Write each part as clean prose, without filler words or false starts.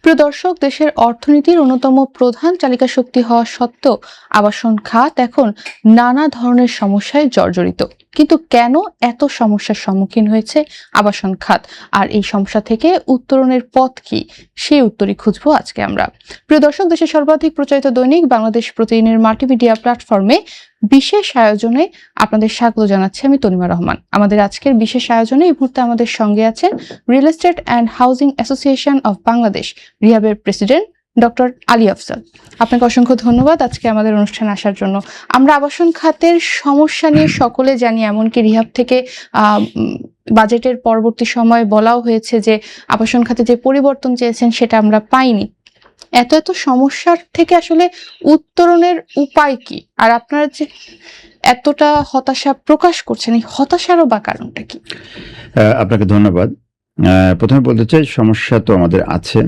প্রিয় দর্শক, দেশের অর্থনীতির অন্যতম প্রধান চালিকা শক্তি হওয়া সত্ত্বেও আবাসন খাত এখন নানা ধরনের সমস্যায় জর্জরিত। কিন্তু কেন এত সমস্যার সম্মুখীন হয়েছে আবাসন খাত, আর এই সমস্যা থেকে উত্তরণের পথ কি, সেই উত্তরই খুঁজবো আজকে আমরা। প্রিয় দর্শক, দেশের সর্বাধিক প্রচারিত দৈনিক বাংলাদেশ প্রতিদিনের মাল্টিমিডিয়া প্ল্যাটফর্মে বিশেষ আয়োজনে আপনাদের স্বাগত জানাচ্ছি আমি তনিমা রহমান। আমাদের আজকের বিশেষ আয়োজনে এই মুহূর্তে আমাদের সঙ্গে আছেন real estate and housing association of Bangladesh রিহাবের প্রেসিডেন্ট ডক্টর আলী আফজাল। আপনাকে অসংখ্য ধন্যবাদ আজকে আমাদের অনুষ্ঠানে আসার জন্য। আমরা আবাসন খাতের সমস্যা নিয়ে সকলে জানি, এমনকি রিহাব থেকে বাজেটের পরবর্তী সময়ে বলাও হয়েছে যে আবাসন খাতে যে পরিবর্তন চেয়েছেন সেটা আমরা পাইনি। এত সমস্যার থেকে আসলে উত্তরণের উপায় কি, আর আপনারা যে এতটা হতাশা প্রকাশ করছেন, এই হতাশারও বা কারণটা কি? আপনাকে ধন্যবাদ। প্রথমে বলতে চাই, সমস্যা তো আমাদের আছে।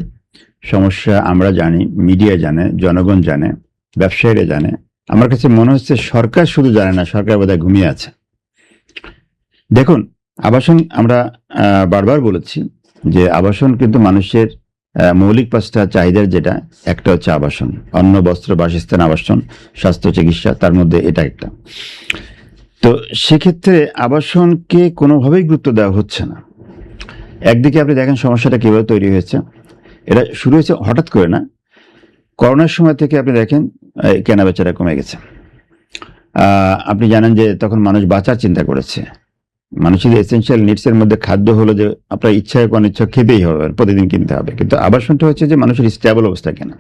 সমস্যা আমরা জানি, মিডিয়া জানে, জনগণ জানে, ব্যবসায়ীরা জানে। আমার কাছে মনে হচ্ছে সরকার শুধু জানে না, সরকার বোধহয় ঘুমিয়ে আছে। দেখুন, আবাসন আমরা বারবার বলেছি যে আবাসন কিন্তু মানুষের মৌলিক পাঁচটা চাহিদার যেটা একটা হচ্ছে আবাসন, অন্ন, বস্ত্র, বাসস্থান, আবাসন, স্বাস্থ্য, চিকিৎসা, তার মধ্যে এটা একটা। তো সেক্ষেত্রে আবাসনকে কোনোভাবেই গুরুত্ব দেওয়া হচ্ছে না। একদিকে আপনি দেখেন সমস্যাটা কিভাবে তৈরি হয়েছে। এটা শুরু হয়েছে হঠাৎ করে না। করোনার সময় থেকে আপনি দেখেন কেনা বেচারা কমে গেছে। আপনি জানেন যে তখন মানুষ বাঁচার চিন্তা করেছে। মানুষের এসেনশিয়াল নিডসের মধ্যে খাদ্য হলো যে আপনার ইচ্ছা হোক অনিচ্ছা খেতেই হবে, প্রতিদিন কিনতে হবে। কিন্তু আবাসনটা হচ্ছে যে মানুষের স্টেবল অবস্থা কেনা।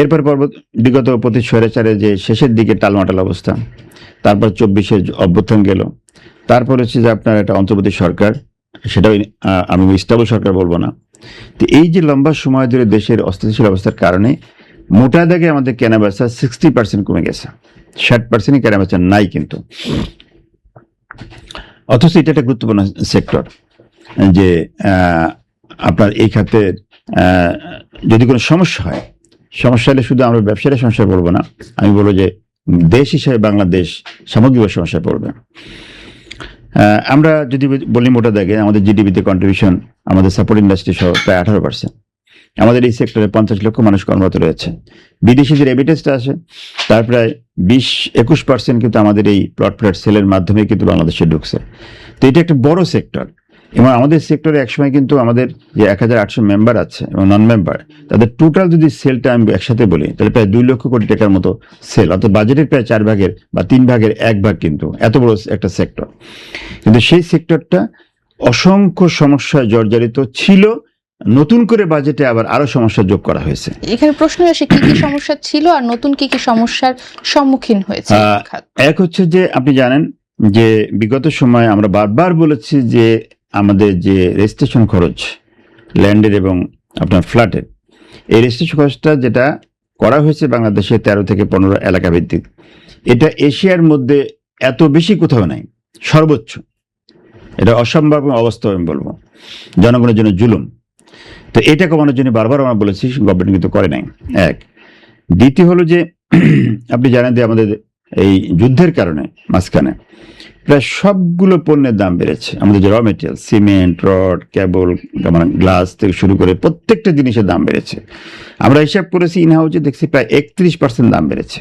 এরপর বিগত প্রতি স্বৈরাচারের যে শেষের দিকে টালমাটাল অবস্থা, তারপর 24-এর অভ্যুত্থান গেল, তারপর হচ্ছে যে আপনার একটা অন্তর্বর্তী সরকার, সেটাও আমি স্টেবল সরকার বলবো না। তো এই যে লম্বা সময় ধরে দেশের অস্থিতিশীল অবস্থার কারণে মোটা দাগে আমাদের কেনাবেচা 60% কমে গেছে। 60%ই কেনাবেচা নাই কিন্তু। অথচ এটা একটা গুরুত্বপূর্ণ সেক্টর, যে আপনার এই খাতের যদি কোনো সমস্যা হয়, সমস্যা হলে শুধু আমরা ব্যবসায়ীরা সমস্যায় পড়বো না, আমি বলবো যে দেশ হিসেবে বাংলাদেশ সামগ্রিক সমস্যায় পড়বে। আমরা যদি বলি মোটা দাগে আমাদের জিডিপিতে কন্ট্রিবিউশন আমাদের সাপোর্ট ইন্ডাস্ট্রি সহ প্রায় 18%। আমাদের এই সেক্টরে 50 লক্ষ মানুষ কর্মরত রয়েছে। বিদেশিদের রেমিটেন্সটা আসে তার প্রায় 20-21% কিন্তু আমাদের এই প্লট সেলের মাধ্যমে কিন্তু বাংলাদেশে ঢুকছে। তো এটা একটা বড় সেক্টর, এবং আমাদের সেক্টরে একসময় কিন্তু আমাদের যে 1800 মেম্বার আছে এবং নন মেম্বার, তাদের টোটাল যদি সেলটা আমি একসাথে বলি তাহলে প্রায় 2 লক্ষ কোটি টাকার মতো সেল, অর্থাৎ বাজেটের প্রায় 4 ভাগের বা 3 ভাগের 1 ভাগ কিন্তু এত বড় একটা সেক্টর। কিন্তু সেই সেক্টরটা অসংখ্য সমস্যায় জর্জরিত ছিল। নতুন করে বাজেটে আবার আরো সমস্যা যোগ করা হয়েছে। এখানে প্রশ্ন আসে কি কি সমস্যা ছিল আর নতুন কি কি সমস্যার সম্মুখীন হয়েছে? এক হচ্ছে যে আপনি জানেন যে বিগত সময় আমরা বারবার বলেছি যে আমাদের যে রেজিস্ট্রেশন খরচ ল্যান্ডের এবং আপনার ফ্ল্যাটের, এই রেজিস্ট্রেশন খরচটা যেটা করা হয়েছে বাংলাদেশে 13 থেকে 15 এলাকা ভিত্তিক, এটা এশিয়ার মধ্যে এত বেশি কোথাও নাই, সর্বোচ্চ। এটা অসম্ভব অবস্থা আমি বলবো, জনগণের জন্য জুলুম। তো এটা কমানোর জন্য বারবার আমরা বলেছি, গভর্নমেন্ট কিন্তু করে নাই। এক। দ্বিতীয় হলো যে আপনি জানেন যে আমাদের এই যুদ্ধের কারণে মাঝখানে প্রায় সবগুলো পণ্যের দাম বেড়েছে। আমাদের যে র মেটেরিয়াল, সিমেন্ট, রড, কেবল, গ্লাস থেকে শুরু করে প্রত্যেকটা জিনিসের দাম বেড়েছে। আমরা হিসাব করেছি ইনহাউসে, দেখছি প্রায় 31% দাম বেড়েছে।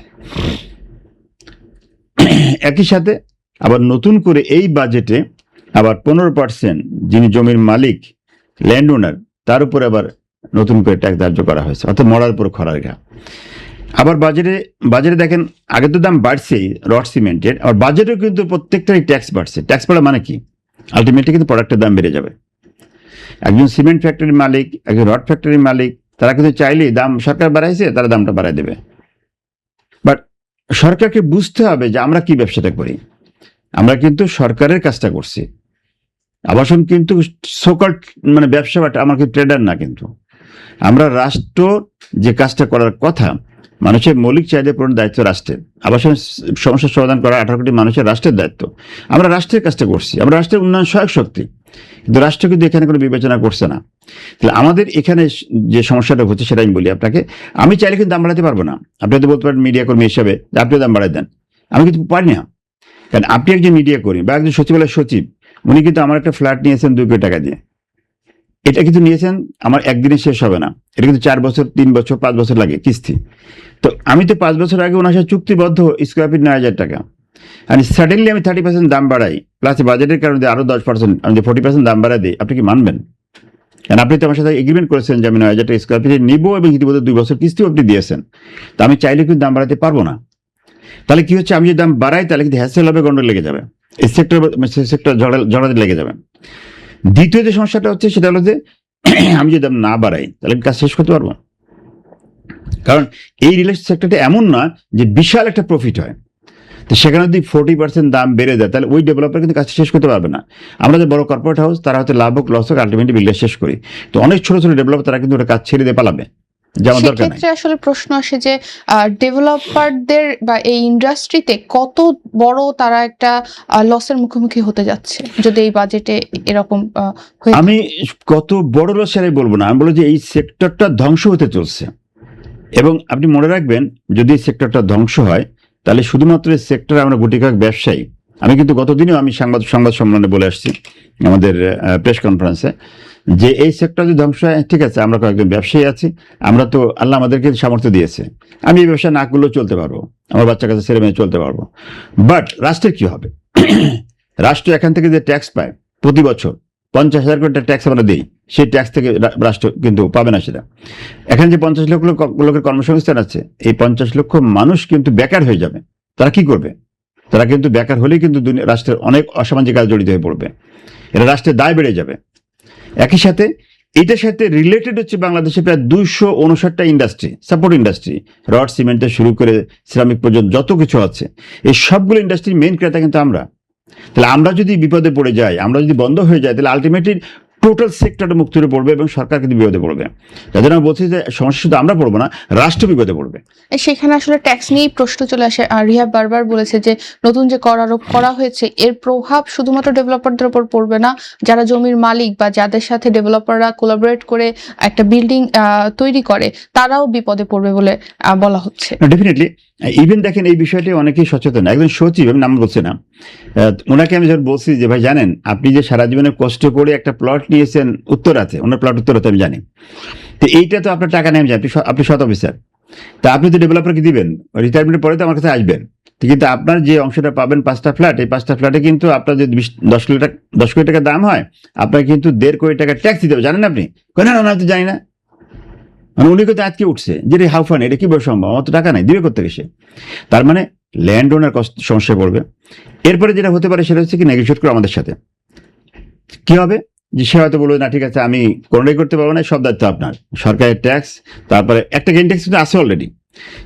একই সাথে আবার নতুন করে এই বাজেটে আবার 15% যিনি জমির মালিক, ল্যান্ড ওনার, তার উপরে আবার নতুন করে ট্যাক্স ধার্য করা হয়েছে, অর্থাৎ মরার উপর খরার ঘা। আবার বাজারে দেখেন আগে তো দাম বাড়ছেই রড সিমেন্টের, আর বাজেটেও কিন্তু প্রত্যেকটাই ট্যাক্স বাড়ছে। ট্যাক্স বাড়া মানে কি? আলটিমেটলি কিন্তু প্রোডাক্টের দাম বেড়ে যাবে। একজন সিমেন্ট ফ্যাক্টরির মালিক, একজন রড ফ্যাক্টরির মালিক, তারা কিন্তু চাইলেই দাম, সরকার বাড়াইছে তারা দামটা বাড়াই দেবে। বাট সরকারকে বুঝতে হবে যে আমরা কি ব্যবসাটা করি। আমরা কিন্তু সরকারের কাজটা করছি। আবাসন কিন্তু সোকল্ড মানে ব্যবসা, বাট আমরা কিন্তু ট্রেডার না। কিন্তু আমরা রাষ্ট্র যে কাজটা করার কথা, মানুষের মৌলিক চাহিদা পূরণের দায়িত্ব রাষ্ট্রের, আবাসন সমস্যার সমাধান করা 18 কোটি মানুষের রাষ্ট্রের দায়িত্ব। আমরা রাষ্ট্রের কাজটা করছি, আমরা রাষ্ট্রের উন্নয়ন সহায়ক শক্তি, কিন্তু রাষ্ট্র কিন্তু এখানে কোনো বিবেচনা করছে না। তাহলে আমাদের এখানে যে সমস্যাটা হচ্ছে সেটা আমি বলি আপনাকে। আমি চাইলে কিন্তু দাম বাড়াতে পারবো না। আপনি হয়তো বলতে পারেন মিডিয়া কর্মী হিসাবে যে আপনিও দাম বাড়াই দেন, আমি কিন্তু পারি না। কারণ আপনি একজন মিডিয়া কর্মী বা একজন সচিবালয়ের সচিব, উনি কিন্তু আমার একটা ফ্ল্যাট নিয়েছেন 2 কোটি টাকা দিয়ে, এটা কিন্তু নিয়েছেন, আমার একদিনে শেষ হবে না, এটা কিন্তু 4 বছর 3 বছর 5 বছর লাগে কিস্তি। তো আমি তো 5 বছর আগে ওনার সাথে চুক্তিবদ্ধ স্কোয়ার ফিট 9,000 টাকা, আর সাডেনলি আমি 30% দাম বাড়াই, প্লাস বাজেটের কারণে আরো 10% আমি 40% দাম বাড়াই দিই, আপনি কি মানবেন? কারণ আপনি তো আমার সাথে এগ্রিমেন্ট করেছেন যে আমি 9,000 টাকা স্কোয়ার ফিটে নিবো, এবং ইতিমধ্যে 2 বছর কিস্তিও আপনি দিয়েছেন। তো আমি চাইলে কিন্তু দাম বাড়াতে পারবো না। তাহলে কি হচ্ছে, আমি যদি দাম বাড়াই তাহলে কিন্তু হ্যাসেল হবে, গন্ডল লেগে যাবে, এই সেক্টর ঝড়াতে লেগে যাবে। দ্বিতীয় যে সমস্যাটা হচ্ছে সেটা হলো যে আমি যদি দাম না বাড়াই তাহলে কাজ শেষ করতে পারবো, কারণ এই রিয়েল এস্টেট সেক্টরটা এমন না যে বিশাল একটা প্রফিট হয়। তো সেখানে যদি 40% দাম বেড়ে যায় তাহলে ওই ডেভেলপার কিন্তু কাজটা শেষ করতে পারবে না। আমরা যে বড় কর্পোরেট হাউস তারা হয়তো লাভ হোক লস হোক আলটিমেটলি বিল্ডার শেষ করি, তো অনেক ছোট ছোট ডেভেলপার তারা কিন্তু ওটা কাজ ছেড়ে দিয়ে পালাবে, যেমন দরকার নাই। সেক্ষেত্রে আসলে প্রশ্ন আসে যে ডেভেলপারদের বা এই ইন্ডাস্ট্রিতে কত বড় তারা একটা লসের মুখোমুখি হতে যাচ্ছে যদি এই বাজেটে এরকম হয়ে আমি কত বড় লস আমি বলবো না, আমি বলবো যে এই সেক্টরটা ধ্বংস হতে চলছে। এবং আপনি মনে রাখবেন, যদি এই সেক্টরটা ধ্বংস হয় তাহলে শুধুমাত্র এই সেক্টরে আমরা গুটি কয়েক ব্যবসায়ী, আমি কিন্তু গতদিনও আমি সংবাদ সম্মেলনে বলে আসছি আমাদের প্রেস কনফারেন্সে, যে এই সেক্টর যদি ধ্বংস হয় ঠিক আছে, আমরা কয়েকজন ব্যবসায়ী আছি, আমরা তো আল্লাহ আমাদেরকে সামর্থ্য দিয়েছে, আমি এই ব্যবসা না করলেও চলতে পারবো, আমার বাচ্চা কাছে ছেলে মেয়ে চলতে পারবো। বাট রাষ্ট্রের কি হবে? রাষ্ট্র এখান থেকে যে ট্যাক্স পায় প্রতি বছর 50,000 কোটি ট্যাক্স আমরা দিই, সেই ট্যাক্স থেকে রাষ্ট্র কিন্তু পাবে না সেটা। এখানে যে 50 লক্ষ লোকের কর্মসংস্থান আছে, এই 50 লক্ষ মানুষ কিন্তু বেকার হয়ে যাবে। তারা কি করবে? তারা কিন্তু বেকার হলেই কিন্তু রাষ্ট্রের অনেক অসামাজিক কাজ জড়িত হয়ে পড়বে, এটা রাষ্ট্রের দায় বেড়ে যাবে। একই সাথে এটার সাথে রিলেটেড হচ্ছে বাংলাদেশে প্রায় 259টা industry, support industry, rod cement থেকে শুরু করে সিরামিক পর্যন্ত যত কিছু আছে, এই সবগুলো ইন্ডাস্ট্রির মেইন ক্রেতা কিন্তু আমরা। তাহলে আমরা যদি বিপদে পড়ে যাই, আমরা যদি বন্ধ হয়ে যাই, তাহলে আলটিমেটলি টোটাল সেক্টরটা মুক্ত হয়ে পড়বে এবং সরকার কিন্তু বিপদে পড়বে। যার জন্য আমি বলছি যে সমস্যা শুধু আমরা পড়বো না, রাষ্ট্র বিপদে পড়বে। সেখানে আসলে ট্যাক্স নিয়েই প্রশ্ন চলে আসে। আর রিহাব বারবার বলেছে যে নতুন যে কর আরোপ করা হয়েছে এর প্রভাব শুধুমাত্র ডেভেলপারদের উপর পড়বে না, যারা জমির মালিক বা যাদের সাথে ডেভেলপাররা কোলাবোরেট করে একটা বিল্ডিং তৈরি করে তারাও বিপদে পড়বে বলে বলা হচ্ছে। ডেফিনেটলি, ইভেন দেখেন এই বিষয়টি অনেকেই সচেতন, একজন সচিব, আমি নাম বলছি না, ওনাকে আমি যখন বলছি যে ভাই জানেন আপনি যে সারা জীবনে কষ্ট করে একটা প্লট নিয়েছেন উত্তরাতে, ওনার প্লট উত্তরাতে আমি জানি, তো এইটা তো আপনার টাকা নেই আমি জানি, আপনি সৎ অফিসার, তা আপনি তো ডেভেলপারকে দিবেন, রিটায়ারমেন্টের পরে তো আমার কাছে আসবেন, কিন্তু আপনার যে অংশটা পাবেন 5টা ফ্ল্যাট, এই 5টা ফ্ল্যাটে কিন্তু আপনার যদি 10 কোটি টাকা দাম হয়, আপনার কিন্তু 1.5 কোটি টাকা ট্যাক্স দিতে হবে, জানেন আপনি? না না তো জানি না, মানে উনি কিন্তু আজকে উঠছে যে রে হাউ ফান, এটা কি বড় সম্ভব, আমার তো টাকা নাই, দিবে করতে গেছে। তার মানে ল্যান্ড ওনার সমস্যায় পড়বে। এরপরে যেটা হতে পারে সেটা হচ্ছে কি নেগোশিয়েট করে আমাদের সাথে কি হবে, যে সে হয়তো বলবে না ঠিক আছে আমি কোনোটাই করতে পারবো না, সব দায়িত্ব আপনার, সরকারের ট্যাক্স। তারপরে একটা গেইন ট্যাক্স কিন্তু আছে অলরেডি,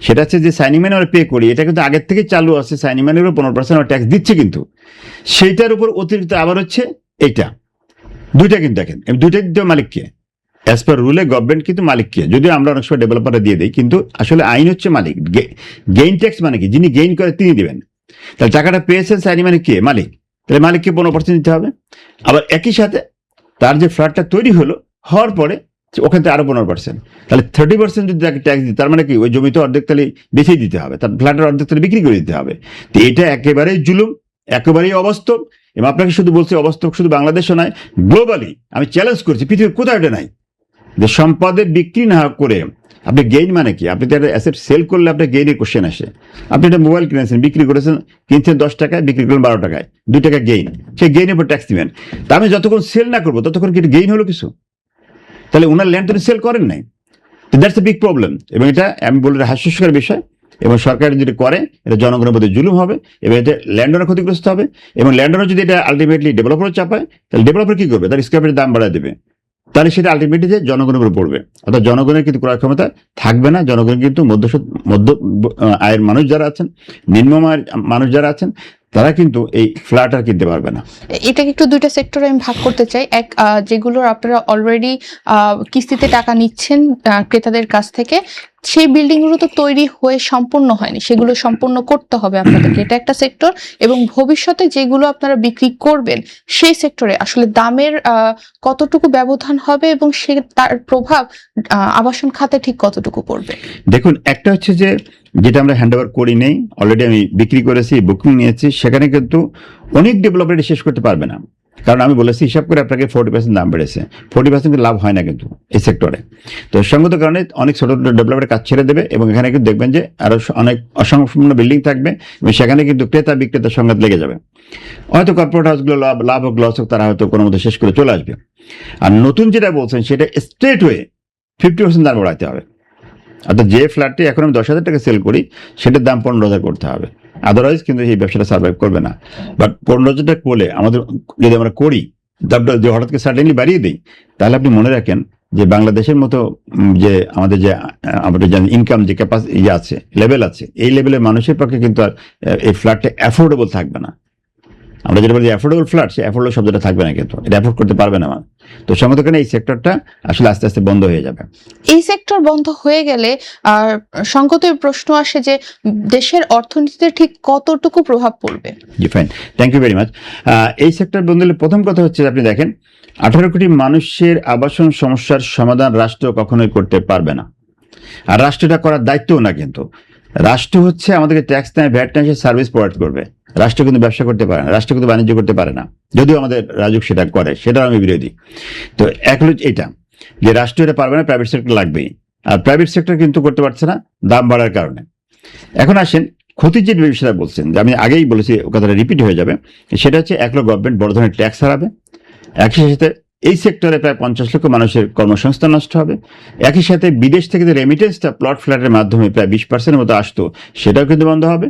সেটা হচ্ছে যে সাইনিং ম্যান আমরা পে করি, এটা কিন্তু আগের থেকে চালু আছে, সাইনিং ম্যানের উপর 15% আমরা ট্যাক্স দিচ্ছে, কিন্তু সেইটার উপর অতিরিক্ত আবার হচ্ছে এইটা, দুইটা কিন্তু দেখেন দুইটা দিতে মালিককে, অ্যাজ পার রুলে গভর্নমেন্ট কিন্তু মালিককে, যদিও আমরা অনেক সময় ডেভেলপাররা দিয়ে দিই, কিন্তু আসলে আইন হচ্ছে মালিক। গেইন ট্যাক্স মানে কি, যিনি গেইন করে তিনি দিবেন, তাহলে টাকাটা পেয়েছেন সাইনি মানে কে, মালিক, তাহলে মালিককে 15% দিতে হবে। আবার একই সাথে তার যে ফ্ল্যাটটা তৈরি হওয়ার পরে ওখান থেকে আরো 15%, তাহলে 30% যদি তাকে ট্যাক্স দিই, তার মানে কি ওই জমিতে অর্ধেক তাহলে বেঁচেই দিতে হবে, তার ফ্ল্যাটের অর্ধেক তাহলে বিক্রি করে দিতে হবে। তো এটা একেবারেই জুলুম, একেবারেই অবাস্তব। এবং আপনাকে শুধু বলছি অবাস্তব শুধু বাংলাদেশও নয়, গ্লোবালি আমি চ্যালেঞ্জ করছি, পৃথিবীর কোথাও এটা নাই যে সম্পদের বিক্রি না করে আপনি গেইন মানে কি, আপনি তো একটা অ্যাসেট সেল করলে আপনার গেইনের কোশ্চেন আসে। আপনি একটা মোবাইল কিনেছেন, বিক্রি করেছেন, কিনছেন 10 টাকায়, বিক্রি করলেন 12 টাকায়, 2 টাকা গেইন, সেই গেইনের উপর ট্যাক্স দিবেন। তা আমি যতক্ষণ সেল না করবো ততক্ষণ কি গেইন হলো কিছু? তাহলে ওনার ল্যান্ড তো সেল করেন নাই, দ্যাটস এ বিগ প্রবলেম। এবং এটা আমি বলি হাস্যস্কর বিষয়, এবং সরকার যদি করে এটা জনগণের প্রতি জুলুম হবে, এবং এটা ল্যান্ডওনার ক্ষতিগ্রস্ত হবে, এবং ল্যান্ডওনার যদি এটা আলটিমেটলি ডেভেলপারও চাপায়, তাহলে ডেভেলপার কি করবে, তার স্কোয়ার দাম বাড়ায় দেবে, তাহলে সেটা আলটিমেটলি যে জনগণের উপর পড়বে, অর্থাৎ জনগণের কিন্তু ক্রয় ক্ষমতা থাকবে না। জনগণ কিন্তু মধ্য আয়ের মানুষ যারা আছেন, নিম্ন আয়ের মানুষ যারা আছেন, তারা কিন্তু এই ফ্ল্যাট আর কিনতে পারবে না। এটাকে একটু দুইটা সেক্টরে আমি ভাগ করতে চাই। এক, যেগুলোর আপনারা অলরেডি কিস্তিতে টাকা নিচ্ছেন ক্রেতাদের কাছ থেকে, সেই বিল্ডিং গুলো তো তৈরি হয়ে সম্পূর্ণ হয়নি, সেগুলো সম্পূর্ণ করতে হবে আপনাদেরকে, এটা একটা সেক্টর। এবং ভবিষ্যতে যেগুলো আপনারা বিক্রি করবেন সেই সেক্টরে আসলে দামের কতটুকু ব্যবধান হবে এবং সে তার প্রভাব আবাসন খাতে ঠিক কতটুকু পড়বে? দেখুন, একটা হচ্ছে যে যেটা আমরা হ্যান্ড ওভার করি নেই, অলরেডি আমি বিক্রি করেছি, বুকিং নিয়েছি, সেখানে কিন্তু অনেক ডেভেলপার শেষ করতে পারবে না। কারণ আমি বলেছি হিসাব করে আপনাকে 40% দাম বেড়েছে, 40% লাভ হয় না কিন্তু এই সেক্টরে। তো সঙ্গত কারণে অনেক ছোট ছোট ডেভেলপারের কাজ ছেড়ে দেবে এবং এখানে কিন্তু দেখবেন যে আরো অনেক অসংপূর্ণ বিল্ডিং থাকবে এবং সেখানে কিন্তু ক্রেতা বিক্রেতার সংঘাত লেগে যাবে। হয়তো কর্পোরেট হাউসগুলো লাভ হোক লস হোক তারা হয়তো কোনো মতো শেষ করে চলে আসবে। আর নতুন যেটা বলছেন সেটা স্ট্রেট ওয়ে 50% দাম বাড়াতে হবে। অর্থাৎ যে ফ্ল্যাটটি এখন আমি 10,000 টাকা সেল করি সেটার দাম 15,000 করতে হবে, আদারওয়াইজ কিন্তু এই ব্যবসাটা সার্ভাইভ করবে না। বাট 15,000 টাকা করলে আমাদের যদি আমরা করি দামটা যে হঠাৎ করে সাডেনলি বাড়িয়ে দিই, তাহলে আপনি মনে রাখেন যে বাংলাদেশের মতো যে আমাদের যে ইনকাম যে ক্যাপাসিটি আছে লেভেল আছে, এই লেভেলের মানুষের পক্ষে কিন্তু আর এই ফ্ল্যাটটা অ্যাফোর্ডেবল থাকবে না। আমরা যেটা বলি অ্যাফোর্ডেবল ফ্ল্যাট, সে অ্যাফোর্ডেবল শব্দটা থাকবে না, কিন্তু এটা অ্যাফোর্ড করতে পারবে না মানুষ। তো সঙ্গত কারণে এই সেক্টরটা আসলে আস্তে আস্তে বন্ধ হয়ে যাবে। এই সেক্টর বন্ধ হয়ে গেলে আর সংগতের প্রশ্ন আসে যে দেশের অর্থনীতিতে ঠিক কতটুকু প্রভাব পড়বে? জি fine, thank you very much. এই সেক্টর বন্ধ হলে প্রথম কথা হচ্ছে আপনি দেখেন 18 কোটি মানুষের আবাসন সমস্যার সমাধান রাষ্ট্র কখনোই করতে পারবে না, আর রাষ্ট্রটা করার দায়িত্বও না। কিন্তু রাষ্ট্র হচ্ছে আমাদেরকে ট্যাক্স নেয়, ভ্যাট নেয়, সার্ভিস প্রোভাইড করবে। রাষ্ট্র কিন্তু ব্যবসা করতে পারে না, রাষ্ট্র কিন্তু বাণিজ্য করতে পারে না, যদিও আমাদের রাজুক সেটা করে, সেটাও আমি বিরোধী। তো এক হলো এটা যে রাষ্ট্র এটা পারবে না, প্রাইভেট সেক্টর লাগবেই। আর প্রাইভেট সেক্টর কিন্তু করতে পারছে না দাম বাড়ার কারণে। এখন আসেন ক্ষতির যে বিষয়টা বলছেন, যে আমি আগেই বলেছি কথাটা রিপিট হয়ে যাবে, সেটা হচ্ছে এক হলো গভর্নমেন্ট বড় ধরনের ট্যাক্স হারাবে, একই সাথে এই সেক্টরে প্রায় 50 লক্ষ মানুষের কর্মসংস্থান নষ্ট হবে। একই সাথে বিদেশ থেকে যে রেমিটেন্সটা প্লট ফ্ল্যাটের মাধ্যমে প্রায় 20% মতো আসতো, সেটাও কিন্তু বন্ধ হবে।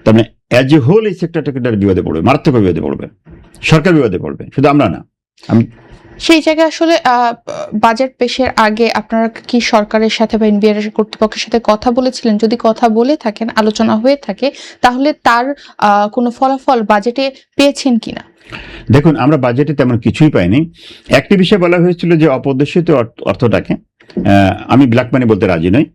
তার মানে অ্যাজ এ হোল এই সেক্টরটা কিন্তু বিবাদে পড়বে, মারাত্মক বিবাদে পড়বে, সরকার বিবাদে পড়বে, শুধু আমরা না। আমি সেই জায়গায় আসলে বাজেট পেশের আগে আপনারা কি সরকারের সাথে বা এনবিআর কর্তৃপক্ষের সাথে কথা বলেছিলেন? যদি কথা বলে থাকেন, আলোচনা হয়ে থাকে, তাহলে তার কোনো ফলাফল বাজেটে পেয়েছেন কিনা? দেখুন, আমরা বাজেটে তেমন কিছুই পাইনি। একটি বিষয় বলা হয়েছিল যে অপদেশিত অর্থটাকে, আমি ব্ল্যাক মানি বলতে রাজি নই,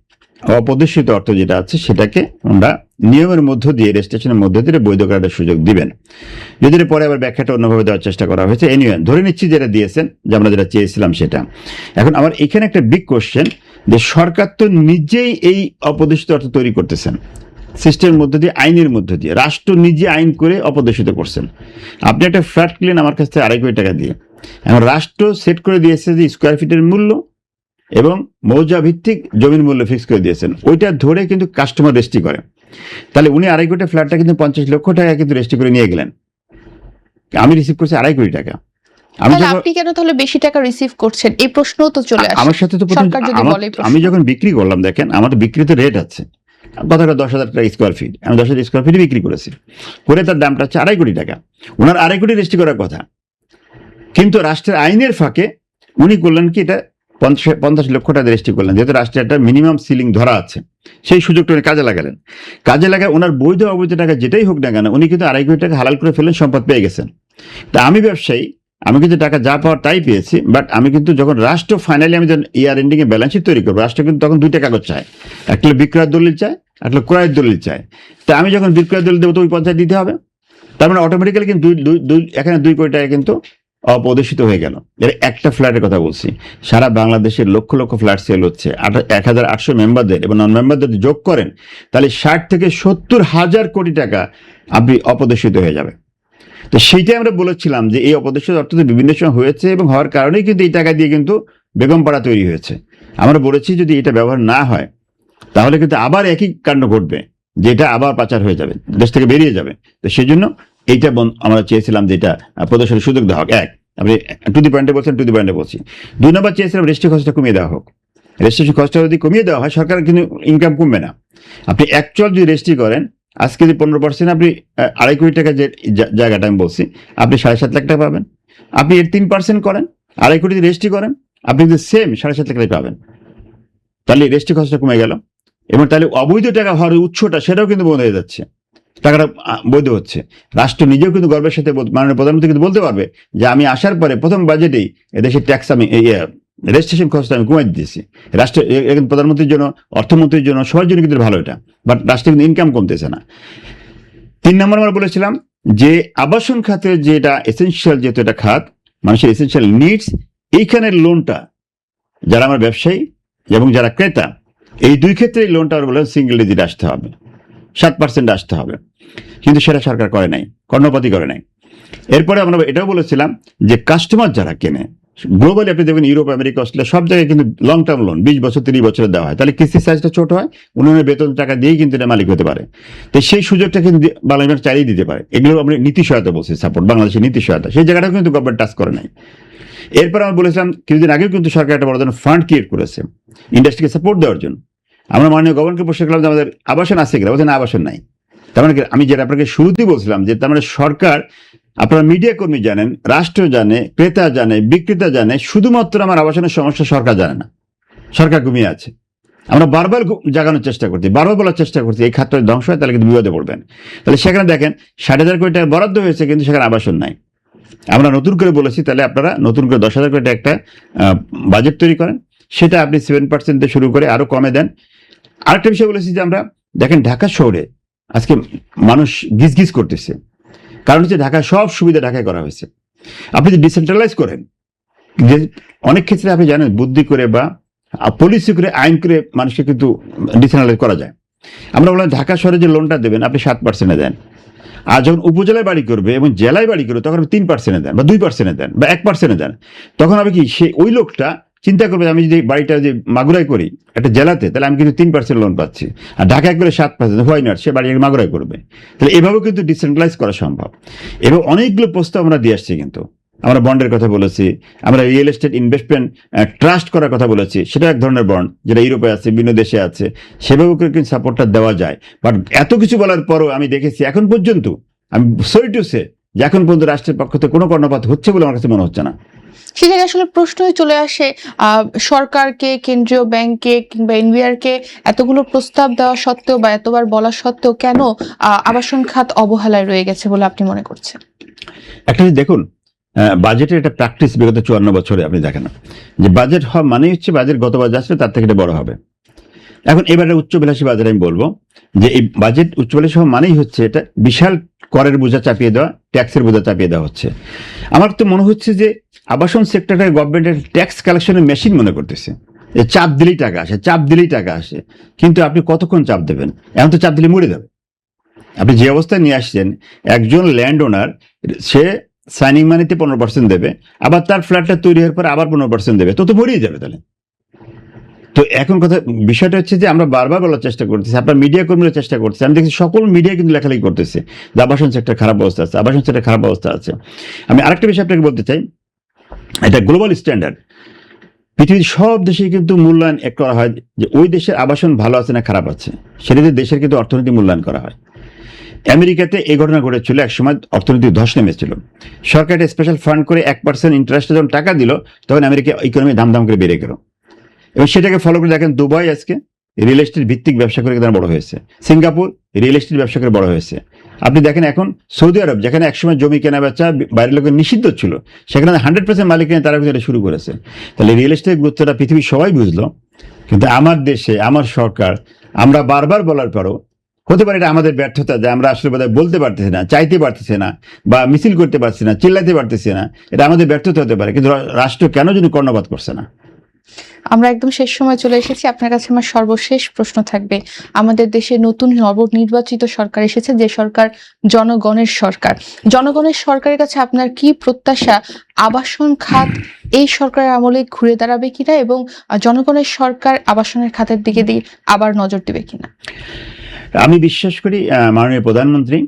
অপদেশিত অর্থ যেটা আছে সেটাকে আমরা নিয়মের মধ্য দিয়ে রেজিস্ট্রেশনের মধ্য দিয়ে বৈধ করার সুযোগ দিবেন। যদি পরে আবার ব্যাখ্যাটা অন্যভাবে দেওয়ার চেষ্টা করা হয়েছে, এনিওয়ে ধরে নিচ্ছি যেটা দিয়েছেন, যে আমরা যেটা চেয়েছিলাম সেটা। এখন আমার এখানে একটা বিগ কোশ্চেন, যে সরকার তো নিজেই এই অপদেশিত অর্থ তৈরি করতেছেন সিস্টেমের মধ্য দিয়ে, আইনের মধ্য দিয়ে। রাষ্ট্র নিজে আইন করে অপদেশিত করছেন। আপনি একটা ফ্ল্যাট কিনলেন আমার কাছ থেকে 2.5 কোটি টাকা দিয়ে, এখন রাষ্ট্র সেট করে দিয়েছে যে স্কোয়ার ফিটের মূল্য এবং মৌজা ভিত্তিক জমির মূল্য ফিক্স করে দিয়েছেন, ওইটা ধরে কিন্তু কাস্টমার রেজিস্ট্রি করে। তাহলে উনি 2.5 কোটি ফ্ল্যাটটা কিন্তু 50 লক্ষ টাকা কিন্তু রেজিস্ট্রি করে নিয়ে গেলেন, আমি রিসিভ করছি 2.5 কোটি টাকা। আপনি কেন তাহলে বেশি টাকা রিসিভ করছেন, এই প্রশ্নও তো চলে আসে। আমার সাথে তো সরকার যদি বলে আমি যখন বিক্রি করলাম, দেখেন আমার বিক্রিতে রেট আছে, কথাটা 10,000 টাকা স্কোয়ার ফিট, আমি 10,000 স্কোয়ার ফিটে বিক্রি করেছি, করে তার দামটা হচ্ছে 2.5 কোটি টাকা। ওনার 2.5 কোটি রেজিস্ট্রি করার কথা, কিন্তু রাষ্ট্রের আইনের ফাঁকে উনি করলেন কি, এটা 50 লক্ষ টাকা রেজিস্ট্রি করলেন, যেহেতু রাষ্ট্রের একটা মিনিমাম সিলিং ধরা আছে, সেই সুযোগটা উনি কাজে লাগালেন। কাজে লাগায় ওনার বৈধ অবৈধ টাকা যেটাই হোক না কেন, উনি কিন্তু 2.5 কোটি টাকা হালাল করে ফেলেন, সম্পদ পেয়ে গেছেন। তা আমি ব্যবসায়ী, আমি কিন্তু টাকা যা পাওয়ার তাই পেয়েছি, বাট আমি কিন্তু যখন রাষ্ট্র ফাইনালি আমি যখন ইয়ার এন্ডিং এ ব্যালেন্স শিট তৈরি করবো, রাষ্ট্র কিন্তু তখন 2টা কাগজ চায়, একটা বিক্রয়ের দলিল চায়, একটা ক্রয়ের দলিল চায়। তা আমি যখন বিক্রয়ের দলিল দেবো তো ওই পঞ্চায়েত দিতে হবে, তার মানে অটোমেটিক্যালি কিন্তু এখানে 2 কোটি টাকা কিন্তু অপদেশিত হয়ে গেল। এর একটা ফ্ল্যাটের কথা বলছি, সারা বাংলাদেশের লক্ষ লক্ষ ফ্ল্যাট সেল হচ্ছে, 1,800 মেম্বারদের এবং নন মেম্বারদের যোগ করেন, তাহলে 60 থেকে 70 হাজার কোটি টাকা আপনি অপদেশিত হয়ে যাবে। তো সেইটাই আমরা বলেছিলাম যে এই অপদেশিত অর্থ তো বিভিন্ন সময় হয়েছে এবং হওয়ার কারণেই কিন্তু এই টাকা দিয়ে কিন্তু বেগমপাড়া তৈরি হয়েছে। আমরা বলেছি যদি এটা ব্যবহার না হয় তাহলে কিন্তু আবার একই কাণ্ড ঘটবে, যেটা আবার পাচার হয়ে যাবে, দেশ থেকে বেরিয়ে যাবে। তো সেই জন্য এইটা আমরা চেয়েছিলাম যে এটা প্রদর্শনের সুযোগ দেওয়া হোক। এক, আপনি টু দি পয়েন্টে বলছেন, টু দি পয়েন্টে বলছি। 2 নম্বর চেয়েছিলাম রেজিস্ট্রি খরচটা কমিয়ে দেওয়া হোক। রেজিস্ট্রেশন খরচটা যদি কমিয়ে দেওয়া হয়, সরকার কিন্তু ইনকাম কমবে না। আপনি অ্যাকচুয়াল যদি রেজিস্ট্রি করেন, আজকে যদি 15% আপনি 2.5 কোটি টাকা যে জায়গাটা আমি বলছি, আপনি 7.5 লাখ টাকা পাবেন। আপনি এর 3% করেন, 2.5 কোটি রেজিস্ট্রি করেন, আপনি কিন্তু সেম 7.5 লাখ টাকা পাবেন। তাহলে রেজিস্ট্রি খরচটা কমে গেল, এবং তাহলে অবৈধ টাকা হওয়ার উৎসটা সেটাও কিন্তু বন্ধ হয়ে যাচ্ছে, টাকাটা বৈধ হচ্ছে। রাষ্ট্র নিজেও কিন্তু গর্বের সাথে মাননীয় প্রধানমন্ত্রী কিন্তু বলতে পারবে যে আমি আসার পরে প্রথম বাজেটেই এদেশের ট্যাক্স আমি রেজিস্ট্রেশন খরচটা আমি কমাই দিয়েছি। রাষ্ট্র প্রধানমন্ত্রীর জন্য, অর্থমন্ত্রীর জন্য, সবার জন্য কিন্তু ভালো এটা, বাট রাষ্ট্রের কিন্তু ইনকাম কমতেছে না। 3 নম্বর আমরা বলেছিলাম যে আবাসন খাতের যেটা এসেনশিয়াল, যেহেতু এটা খাত মানুষের এসেনশিয়াল নিডস, এইখানের লোনটা যারা আমার ব্যবসায়ী এবং যারা ক্রেতা, এই 2 ক্ষেত্রে এই লোনটা বলে সিঙ্গেল ডিজিট আসতে হবে, 7% আসতে হবে, কিন্তু সেটা সরকার করে নাই, কর্ণপাতই করে নাই। এরপরে আমরা এটাও বলেছিলাম যে কাস্টমার যারা কেনে, গ্লোবালি আপনি দেখবেন ইউরোপ, আমেরিকা, অস্ট্রেলিয়া সব জায়গায় কিন্তু লং টার্ম লোন 20 বছর 30 বছরের দেওয়া হয়, তাহলে কিস্তির সাইজটা ছোট হয়, উন্নয়নের বেতন টাকা দিয়েই কিন্তু এটা মালিক হতে পারে। তো সেই সুযোগটা কিন্তু বাংলাদেশ চালিয়ে দিতে পারে। এগুলো আমরা নীতি সহায়তা বলছি, সাপোর্ট, বাংলাদেশের নীতি সহায়তা, সেই জায়গাটাও কিন্তু গভর্নমেন্ট টাচ করে নাই। এরপর আমরা বলেছিলাম কিছুদিন আগেও কিন্তু সরকার একটা বড় ধরনের ফান্ড ক্রিয়েট করেছে ইন্ডাস্ট্রিকে সাপোর্ট দেওয়ার জন্য। আমরা মাননীয় গভর্নরকে প্রশ্ন করলাম যে আমাদের আবাসন আছে কিনা, বলছেন আবাসন নাই। তার মানে আমি যেটা আপনাকে শুরুতেই বলছিলাম যে তার মানে সরকার, আপনারা মিডিয়া কর্মী জানেন, রাষ্ট্র জানে, ক্রেতা জানে, বিক্রেতা জানে, শুধুমাত্র আমার আবাসনের সমস্যা সরকার জানে না, সরকার ঘুমিয়ে আছে। আমরা বারবার জাগানোর চেষ্টা করছি, বারবার বলার চেষ্টা করছি এই খাতটা ধ্বংস হয় তাহলে কিন্তু বিপদে পড়বেন। তাহলে সেখানে দেখেন 60,000 কোটি টাকা বরাদ্দ হয়েছে কিন্তু সেখানে আবাসন নাই। আমরা নতুন করে বলেছি তাহলে আপনারা নতুন করে 10,000 কোটি একটা বাজেট তৈরি করেন, সেটা আপনি 7% দিয়ে শুরু করে আরো কমে দেন। আরেকটা বিষয় বলেছি যে আমরা দেখেন ঢাকা শহরে আজকে মানুষ গিজ করতেছে, কারণ হচ্ছে ঢাকা সব সুবিধা ঢাকায় করা হয়েছে। আপনি যদি ডিসেন্ট্রালাইজ করেন, যে অনেক ক্ষেত্রে আপনি জানেন বুদ্ধি করে বা পলিসি করে, আইন করে মানুষকে কিন্তু ডিসেন্ট্রালাইজ করা যায়। আমরা বললাম ঢাকা শহরে যে লোনটা দেবেন আপনি 7% দেন, আর যখন উপজেলায় বাড়ি করবে এবং জেলায় বাড়ি করবে তখন আপনি 3% দেন বা 2% দেন বা 1% দেন। তখন হবে কি, সে ওই লোকটা চিন্তা করবে আমি যদি বাড়িটা যদি মাগুরাই করি একটা জেলাতে, তাহলে আমি কিন্তু 3% লোন পাচ্ছি, আর ঢাকায় করে 7%, হোয়াই নট, সে বাড়ি মাগুরাই করবে। তাহলে এভাবেও কিন্তু ডিসেন্ট্রালাইজ করা সম্ভব। এবং অনেকগুলো প্রস্তাব আমরা দিয়ে আসছি, কিন্তু আমরা বন্ডের কথা বলেছি, আমরা রিয়েল এস্টেট ইনভেস্টমেন্ট ট্রাস্ট করার কথা বলেছি, সেটা এক ধরনের বন্ড যেটা ইউরোপে আছে, বিভিন্ন দেশে আছে, সেভাবেও কিন্তু সাপোর্টটা দেওয়া যায়। বাট এত কিছু বলার পরও আমি দেখেছি এখন পর্যন্ত, আমি সরি টু সে, যে এখন পর্যন্ত রাষ্ট্রের পক্ষ থেকে কোনো কর্ণপাত হচ্ছে বলে আমার কাছে মনে হচ্ছে না। সে জায়গায় আসলে প্রশ্নই চলে আসে, সরকারকে, কেন্দ্রীয় ব্যাংকে কিংবা এনবিআরকে এতগুলো প্রস্তাব দেওয়া সত্ত্বেও বা এতবার বলা সত্ত্বেও কেন আবাসন খাত অবহেলায় রয়ে গেছে বলে আপনি মনে করছেন? একটা দেখুন, বাজেটের একটা প্র্যাকটিস বিগত 54 বছরে আপনি দেখেন না যে বাজেট হওয়া মানেই হচ্ছে বাজেট গতবার যাচ্ছে তার থেকে এটা বড় হবে। এখন এবারে উচ্চবিলাসী বাজেট আমি বলবো যে এই বাজেট উচ্চবিলাসী হওয়া মানেই হচ্ছে এটা বিশাল করের বোঝা চাপিয়ে দেওয়া, ট্যাক্সের বোঝা চাপিয়ে দেওয়া হচ্ছে। আমার তো মনে হচ্ছে যে আবাসন সেক্টরটা গভর্নমেন্টের ট্যাক্স কালেকশনের মেশিন মনে করতেছে, যে চাপ দিলেই টাকা আসে, চাপ দিলেই টাকা আসে। কিন্তু আপনি কতক্ষণ চাপ দেবেন? এখন তো চাপ দিলে মরে যাবে। আপনি যে অবস্থায় নিয়ে আসছেন, একজন ল্যান্ড ওনার সে সাইনিং মানিতে 15% দেবে, আবার তার ফ্ল্যাটটা তৈরি হওয়ার পর আবার 15% দেবে, তো মরেই যাবে তাহলে। তো এখন কথা, বিষয়টা হচ্ছে যে আমরা বারবার বলার চেষ্টা করতেছি, আপনার মিডিয়া কর্মীরা চেষ্টা করতেছে, আমি দেখছি সকল মিডিয়া কিন্তু লেখালেখি করতেছে যে আবাসন সেক্টর খারাপ অবস্থা আছে, আবাসন সেক্টর খারাপ অবস্থা আছে। আমি আরেকটা বিষয় আপনাকে বলতে চাই, এটা গ্লোবাল স্ট্যান্ডার্ড, পৃথিবীর সব দেশে কিন্তু মূল্যায়ন করা হয় যে ওই দেশের আবাসন ভালো আছে না খারাপ আছে, সেটাতে দেশের কিন্তু অর্থনীতি মূল্যায়ন করা হয়। আমেরিকাতে এই ঘটনা ঘটেছিল, একসময় অর্থনৈতিক ধস নেমেছিল, সরকার একটা স্পেশাল ফান্ড করে 1% ইন্টারেস্টে যখন টাকা দিল তখন আমেরিকা ইকোনমি ধামধাম করে বেড়ে গেল। এবং সেটাকে ফলো করে দেখেন দুবাই আজকে রিয়েল এস্টেট ভিত্তিক ব্যবসা করে তারা বড় হয়েছে, সিঙ্গাপুর রিয়েল এস্টেট ব্যবসা করে বড় হয়েছে। আপনি দেখেন এখন সৌদি আরব, যেখানে একসময় জমি কেনা বেচা বাইরের লোকের নিষিদ্ধ ছিল, সেখানে 100% মালিক নিয়ে তারা কিন্তু এটা শুরু করেছে। তাহলে রিয়েল এস্টেটের গুরুত্বটা পৃথিবীর সবাই বুঝলো, কিন্তু আমার দেশে আমার সরকার, আমরা বারবার বলার পরও, হতে পারে এটা আমাদের ব্যর্থতা যে আমরা আসলে বোধহয় বলতে পারতেছি না, চাইতে পারতেছি না, বা মিছিল করতে পারছি না, চিল্লাতে পারতেছি না, এটা আমাদের ব্যর্থতা হতে পারে। কিন্তু রাষ্ট্র কেন যেন কর্ণপাত করছে না? আমরা একদম শেষ সময় চলে এসেছি। আপনার কাছে আমার সর্বশেষ প্রশ্ন থাকবে, আমাদের দেশে নতুন নবনির্বাচিত সরকার এসেছে, যে সরকার জনগণের সরকার। জনগণের সরকারের কাছে আপনার কি প্রত্যাশা, আবাসন খাত এই সরকারের আমলে ঘুরে দাঁড়াবে কিনা, এবং জনগণের সরকার আবাসনের খাতের দিকে দিয়ে আবার নজর দেবে কিনা? আমি বিশ্বাস করি মাননীয় প্রধানমন্ত্রী,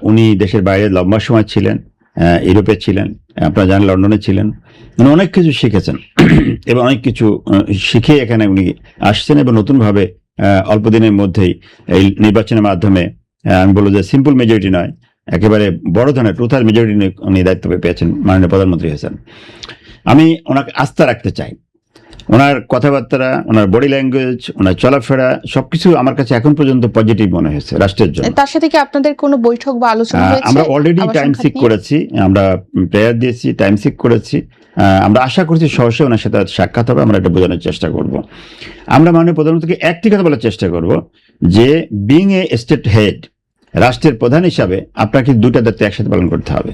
উনি দেশের বাইরে লম্বা সময় ছিলেন, ইউরোপে ছিলেন, আপনারা জানেন লন্ডনে ছিলেন, উনি অনেক কিছু শিখেছেন এবং অনেক কিছু শিখে এখানে উনি আসছেন এবং নতুনভাবে অল্প দিনের মধ্যেই এই নির্বাচনের মাধ্যমে, আমি বলবো যে সিম্পল মেজরিটি নয়, একেবারে বড় ধরনের টুথার মেজরিটি উনি দায়িত্ব পেয়েছেন, মাননীয় প্রধানমন্ত্রী হয়েছেন। আমি ওনাকে আস্থা রাখতে চাই, ওনার কথাবার্তা, ওনার বডি ল্যাঙ্গুয়েজ, ওনার চলাফেরা সবকিছু আমার কাছে এখন পর্যন্ত পজিটিভ মনে হয়েছে রাষ্ট্রের জন্য। তার সাথে কি আপনাদের কোনো বৈঠক বা আলোচনা হয়েছে? আমরা অলরেডি টাইম সিক করেছি, আমরা প্রেয়ার দিয়েছি, টাইম সিক করেছি, আমরা আশা করছি সহসা ওনার সাথে সাক্ষাৎ হবে, আমরা এটা বোঝানোর চেষ্টা করব। আমরা মাননীয় প্রধানমন্ত্রীকে একটি কথা বলার চেষ্টা করব যে বিং এ স্টেট হেড, রাষ্ট্রের প্রধান হিসাবে আপনাকে দুটা দায়িত্ব একসাথে পালন করতে হবে।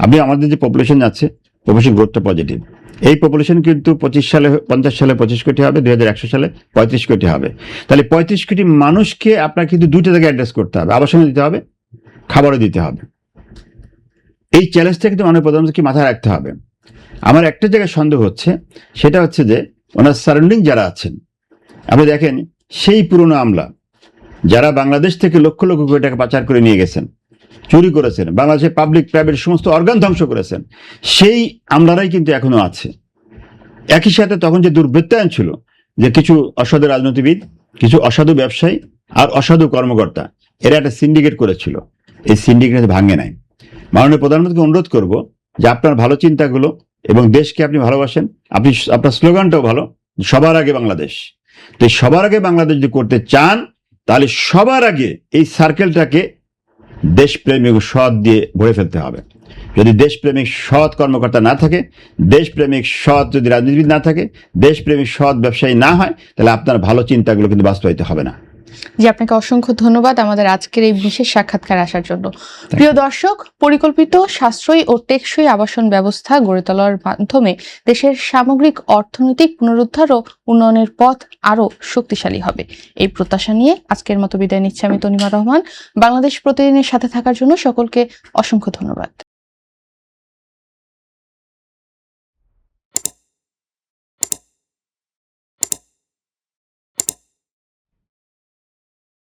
আপনি আমাদের যে পপুলেশন আছে, পপুলেশন গ্রোথটা পজিটিভ, এই পপুলেশন কিন্তু 50 সালে 25 কোটি হবে, 2100 সালে 35 কোটি হবে। তাহলে 35 কোটি মানুষকে আপনার কিন্তু দুইটা জায়গায় অ্যাড্রেস করতে হবে, আবাসন দিতে হবে, খাবারও দিতে হবে। এই চ্যালেঞ্জটা কিন্তু মাননীয় প্রধানমন্ত্রীকে মাথায় রাখতে হবে। আমার একটা জায়গায় সন্দেহ হচ্ছে, সেটা হচ্ছে যে ওনার সারাউন্ডিং যারা আছেন, আপনি দেখেন সেই পুরনো আমলা যারা বাংলাদেশ থেকে লক্ষ লক্ষ কোটি টাকা পাচার করে নিয়ে গেছেন, চুরি করেছেন, বাংলাদেশের পাবলিক প্রাইভেট সমস্ত অর্গান ধ্বংস করেছেন, সেই আমলারাই কিন্তু এখনো আছে। একই সাথে তখন যে দুর্বৃত্তায়ন ছিল, যে কিছু অসাধু রাজনীতিবিদ, কিছু অসাধু ব্যবসায়ী আর অসাধু কর্মকর্তা, এরা একটা সিন্ডিকেট করেছিল, এই সিন্ডিকেট ভাঙে নাই। মাননীয় প্রধানমন্ত্রীকে অনুরোধ করব যে আপনার ভালো চিন্তাগুলো এবং দেশকে আপনি ভালোবাসেন, আপনি আপনার স্লোগানটাও ভালো, সবার আগে বাংলাদেশ। তো এই সবার আগে বাংলাদেশ যদি করতে চান, তাহলে সবার আগে এই সার্কেলটাকে দেশপ্রেমিক ও সৎ দিয়ে ভরে ফেলতে হবে। যদি দেশপ্রেমিক সৎ কর্মকর্তা না থাকে, দেশপ্রেমিক সৎ যদি রাজনীতিবিদ না থাকে, দেশপ্রেমিক সৎ ব্যবসায়ী না হয়, তাহলে আপনার ভালো চিন্তাগুলো কিন্তু বাস্তবায়িত হবে না। জি, আপনাকে অসংখ্য ধন্যবাদ আমাদের আজকের এই বিশেষ সাক্ষাৎকার আসার জন্য। প্রিয় দর্শক, পরিকল্পিত, সাশ্রয়ী ও টেকসই আবাসন ব্যবস্থা গড়ে তোলার মাধ্যমে দেশের সামগ্রিক অর্থনৈতিক পুনরুদ্ধার ও উন্নয়নের পথ আরও শক্তিশালী হবে, এই প্রত্যাশা নিয়ে আজকের মতো বিদায় নিচ্ছি আমি তনিমা রহমান। বাংলাদেশ প্রতিদিনের সাথে থাকার জন্য সকলকে অসংখ্য ধন্যবাদ।